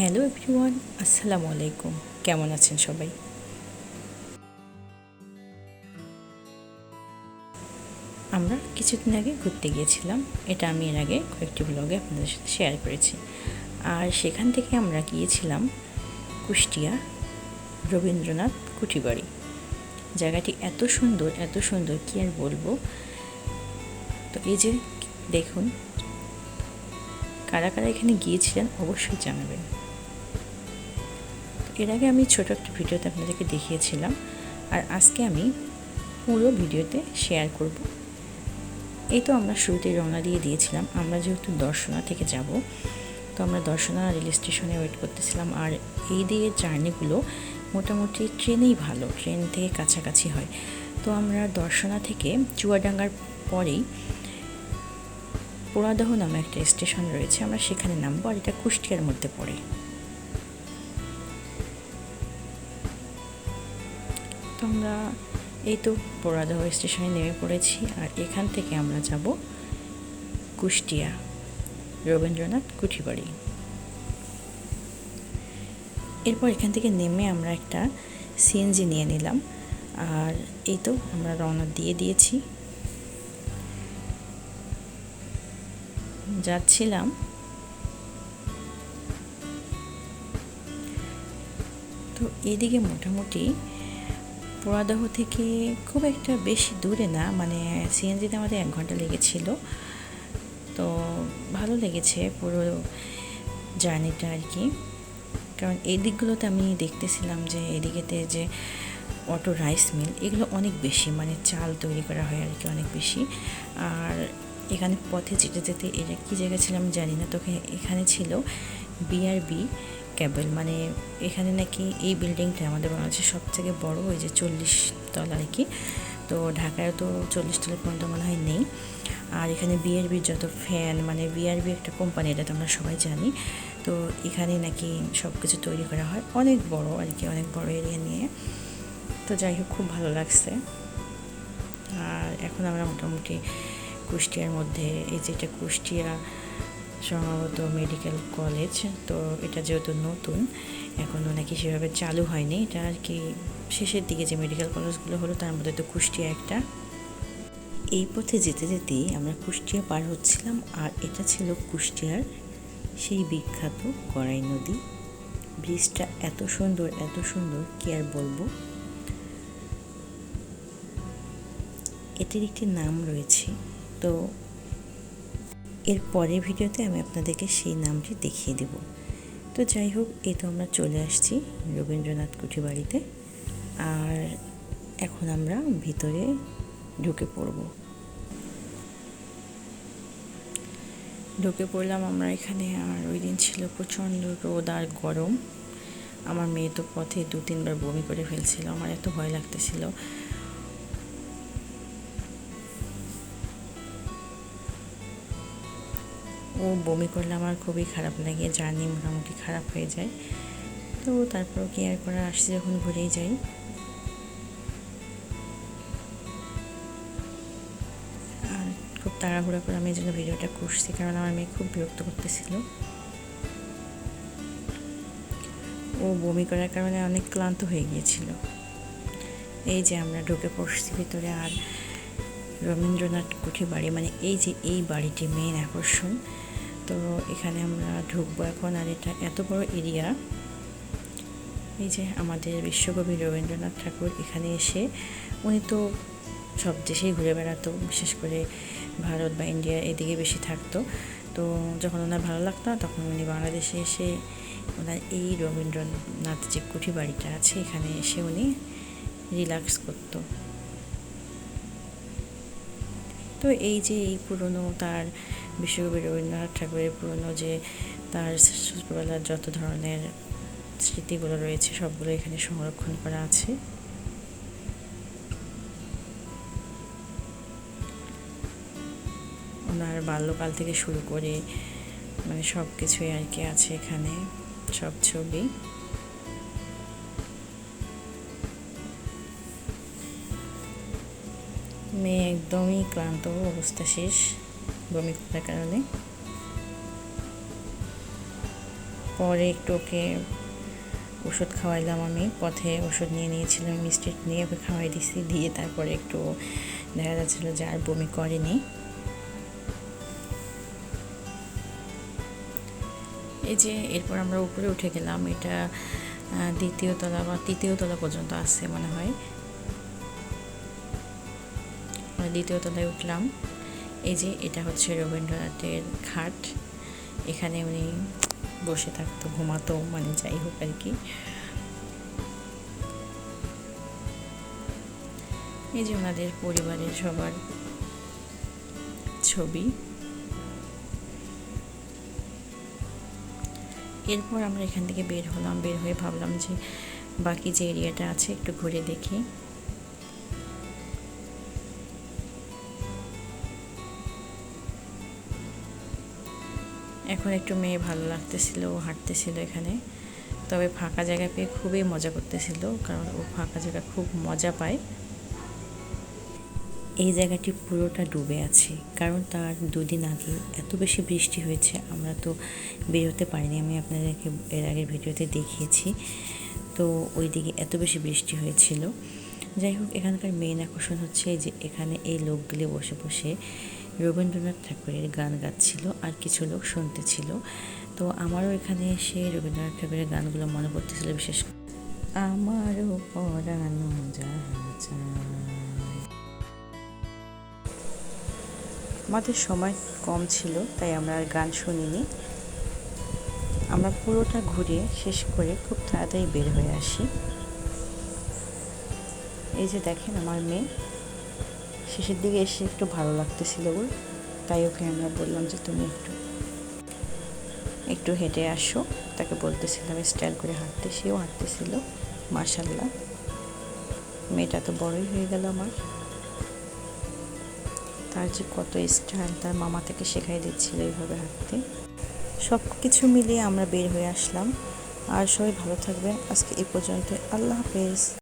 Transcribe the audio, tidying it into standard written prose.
Hello everyone, আসসালামু আলাইকুম। কেমন আছেন সবাই? আমরা কিছুদিন আগে ঘুরতে গিয়েছিলাম। এটা আমি এর আগে কয়েকটি ব্লগে আপনাদের সাথে শেয়ার করেছি। আর সেখান থেকে আমরা গিয়েছিলাম কুষ্টিয়া রবীন্দ্রনাথ কুঠিবাড়ি। জায়গাটি এত সুন্দর কি আর বলবো। তো এই যে দেখুন, কারা কারা এখানে গিয়েছিলেন অবশ্যই জানাবেন। এর আগে আমি ছোট একটা ভিডিওতে আপনাদেরকে দেখিয়েছিলাম, আর আজকে আমি পুরো ভিডিওতে শেয়ার করব। এই তো আমরা শুরুতেই রওনা দিয়েছিলাম। আমরা যেহেতু দর্শনা থেকে যাব, তো আমরা দর্শনা রেল স্টেশনে ওয়েট করতেছিলাম। আর এই দিয়ে জার্নিগুলো মোটামুটি ট্রেনেই ভালো, ট্রেন থেকে কাছাকাছি হয়। তো আমরা দর্শনা থেকে চুয়াডাঙ্গার পরেই পোড়াদহ নামে একটা স্টেশন রয়েছে, আমরা সেখানে নামবো। আর এটা কুষ্টিয়ার মধ্যে পড়ে। তো আমরা এই তো পোড়াদহ স্টেশনে নেমে পড়েছি। আর এখান থেকে আমরা যাব কুষ্টিয়া রবীন্দ্রনাথ কুঠিবাড়ি। এরপর এখান থেকে নেমে আমরা একটা সিএনজি নিয়ে নিলাম। আর এই তো আমরা রওনা দিয়েছি। যাচ্ছিলাম তো এদিকে মোটামুটি পোড়াদহ থেকে খুব একটা বেশি দূরে না, মানে সিএনজিতে আমাদের 1 ঘন্টা লেগেছিল। তো ভালো লেগেছে পুরো জার্নিটা আর কি। কারণ এই দিকগুলোতে আমি দেখতেছিলাম যে এদিকেতে যে অটো রাইস মিল, এগুলো অনেক বেশি, মানে চাল তৈরি করা হয় আর কি, অনেক বেশি। আর এখানে পথে যেতে এটা কী জায়গা ছিল আমি জানি না, তোকে এখানে ছিল বিআরবি কেবল। মানে এখানে নাকি এই বিল্ডিংটা আমাদের বাংলাদেশের সবথেকে বড়, ওই যে 40 তলা আর কি। তো ঢাকায় তো 40 তলা পর্যন্ত মনে হয় নেই। আর এখানে বিআরবির যত ফ্যান, মানে বিআরবি একটা কোম্পানি, এটা তো আমরা সবাই জানি। তো এখানে নাকি সব কিছু তৈরি করা হয়, অনেক বড় আর কি, অনেক বড় এরিয়া নিয়ে। তো যাই হোক, খুব ভালো লাগছে। আর এখন আমরা মোটামুটি কুষ্টিয়ার মধ্যে, এই যে এটা কুষ্টিয়া সম্ভবত মেডিকেল কলেজ। তো এটা যেহেতু নতুন, এখনও নাকি সেভাবে চালু হয়নি, এটা আর কি শেষের দিকে যে মেডিকেল কলেজগুলো হলো তার মধ্যে তো কুষ্টিয়া একটা। এই পথে যেতেই আমরা কুষ্টিয়া পার হচ্ছিলাম। আর এটা ছিল কুষ্টিয়ার সেই বিখ্যাত গড়াই নদী। ব্রিজটা এত সুন্দর কি আর বলবো। এটির একটি নাম রয়েছে, তো এর পরের ভিডিওতে আমি আপনাদেরকে সেই নামটি দেখিয়ে দেব। তো যাই হোক, এই তো আমরা চলে আসছি রবীন্দ্রনাথ কুঠিবাড়িতে। আর এখন আমরা ভিতরে ঢুকে পড়লাম আমরা এখানে। আর ওই দিন ছিল প্রচণ্ড রোদ আর গরম। আমার মেয়ে তো পথে 2-3 বার বমি করে ফেলছিল, আমার এত ভয় লাগতেছিল। ও বমি করলে আমার খুবই খারাপ লাগে, জার্নি মোটামুটি খারাপ হয়ে যায়। তো তারপর কি আর করা, আসছি যখন ঘুরেই যাই। আর খুব তাড়াহুড়া করে আমি এই জন্য ভিডিওটা করছি, কারণ আমার মেয়ে খুব বিরক্ত করতেছিল। ও বমি করার কারণে অনেক ক্লান্ত হয়ে গিয়েছিল। এই যে আমরা ঢুকে পড়ছি ভিতরে। আর রবীন্দ্রনাথ কুঠিবাড়ি, মানে এই যে এই বাড়িটি মেন আকর্ষণ। তো এখানে আমরা ঢুকবো এখন। আর এটা এত বড় এরিয়া। এই যে আমাদের বিশ্বকবি রবীন্দ্রনাথ ঠাকুর এখানে এসে, উনি তো সব দেশেই ঘুরে বেড়াতো, বিশেষ করে ভারত বা ইন্ডিয়া এদিকে বেশি থাকতো। তো যখন ওনার ভালো লাগতো না, তখন উনি বাংলাদেশে এসে ওনার এই রবীন্দ্রনাথ যে কুঠি বাড়িটা আছে, এখানে এসে উনি রিল্যাক্স করতো। তো এই যে এই পুরনো তার বিশ্বকবি রবীন্দ্রনাথ ঠাকুরের পুরনো যে তার ছোটবেলার যত ধরনের স্মৃতিগুলো রয়েছে, সবগুলো এখানে সংরক্ষণ করা আছে। ওনার বাল্যকাল থেকে শুরু করে মানে সব কিছুই আর কি আছে এখানে, সব ছবি। মেয়ে একদমই ক্লান্ত, অবস্থা শেষ বমি করার কারণে। পরে একটু ওকে ওষুধ খাওয়াইলাম। আমি পথে ওষুধ নিয়ে নিয়েছিলাম, মিষ্টি নিয়ে ওকে খাওয়াই দিছি, দিয়ে তারপরে একটু দেখা যাচ্ছিল যে আর বমি করেনি। এই যে এরপর আমরা উপরে উঠে গেলাম। এটা দ্বিতীয় তলা বা তৃতীয় তলা পর্যন্ত আছে মনে হয়। দ্বিতীয় তলায় উঠলাম। এই যে এটা হচ্ছে রবীন্দ্রনাথের খাট, এখানে উনি বসে থাকতো, ঘুমাতো, মানে যাই হোক আর কি। এই যে ওনাদের পরিবারের সবার ছবি। এরপর আমরা এখান থেকে বের হলাম। বের হয়ে ভাবলাম যে বাকি যে এরিয়াটা আছে একটু ঘুরে দেখি। এখন একটু মেয়ে ভালো লাগতেছিল, ও হাঁটতেছিল এখানে। তবে ফাঁকা জায়গা পেয়ে খুবই মজা করতেছিল, কারণ ও ফাঁকা জায়গা খুব মজা পায়। এই জায়গাটি পুরোটা ডুবে আছে, কারণ তার দুদিন আগে এত বেশি বৃষ্টি হয়েছে, আমরা তো বেরোতে পারিনি। আমি আপনাদেরকে এর আগের ভিডিওতে দেখিয়েছি। তো ওই দিকে এত বেশি বৃষ্টি হয়েছিল। যাই হোক, এখানকার মেইন আকর্ষণ হচ্ছে যে এখানে এই লোকগুলি বসে বসে রবীন্দ্রনাথ ঠাকুরের গান গাচ্ছিল, আর কিছু লোক শুনতেছিল। তো আমারও এখানে এসে রবীন্দ্রনাথ ঠাকুরের গানগুলো মনে পড়তেছিল, বিশেষ করে আমারও পরানো আমাদের সময় কম ছিল, তাই আমরা আর গান শুনিনি। আমরা পুরোটা ঘুরে শেষ করে খুব তাড়াতাড়ি বের হয়ে আসি। এই যে দেখেন আমার মেয়ে শেষের দিকে এসে একটু ভালো লাগতেছিল ওর, তাই ওকে আমরা বললাম যে তুমি একটু হেঁটে আসো। তাকে বলতেছিলাম স্টাইল করে হাঁটতে, সেও হাঁটতেছিল। মাশাআল্লাহ, মেয়েটা তো বড়ই হয়ে গেল আমার। তার যে কত স্টাইল, তার মামা থেকে শেখাই দিচ্ছিল এইভাবে হাঁটতে। সব কিছু মিলিয়ে আমরা বের হয়ে আসলাম। আর সবাই ভালো থাকবেন। আজকে এই পর্যন্ত। আল্লাহ হাফেজ।